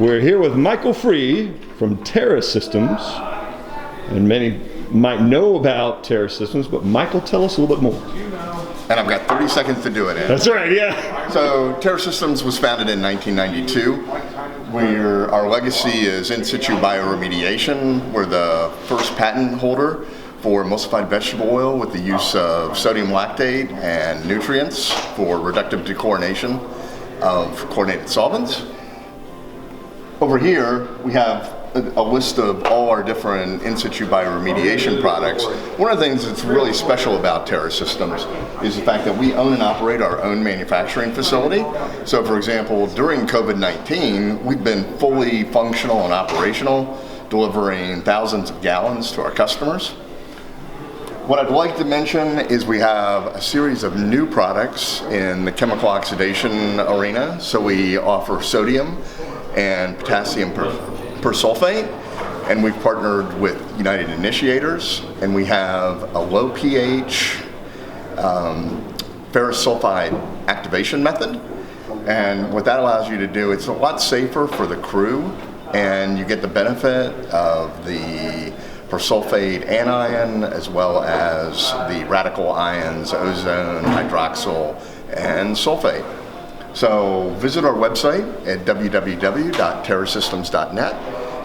We're here with Michael Free from Terra Systems, and many might know about Terra Systems, but Michael, tell us a little bit more. And I've got 30 seconds to do it in. That's right, yeah. So Terra Systems was founded in 1992. Our legacy is in situ bioremediation. We're the first patent holder for emulsified vegetable oil with the use of sodium lactate and nutrients for reductive dechlorination of chlorinated solvents. Over here, we have a list of all our different in situ bioremediation products. One of the things that's really special about Terra Systems is the fact that we own and operate our own manufacturing facility. So for example, during COVID-19, we've been fully functional and operational, delivering thousands of gallons to our customers. What I'd like to mention is we have a series of new products in the chemical oxidation arena. So we offer sodium and potassium persulfate, and we've partnered with United Initiators, and we have a low pH ferrous sulfide activation method. And what that allows you to do, it's a lot safer for the crew, and you get the benefit of the persulfate anion as well as the radical ions, ozone, hydroxyl, and sulfate. So visit our website at www.terrasystems.net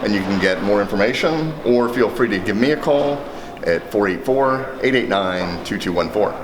and you can get more information, or feel free to give me a call at 484-889-2214.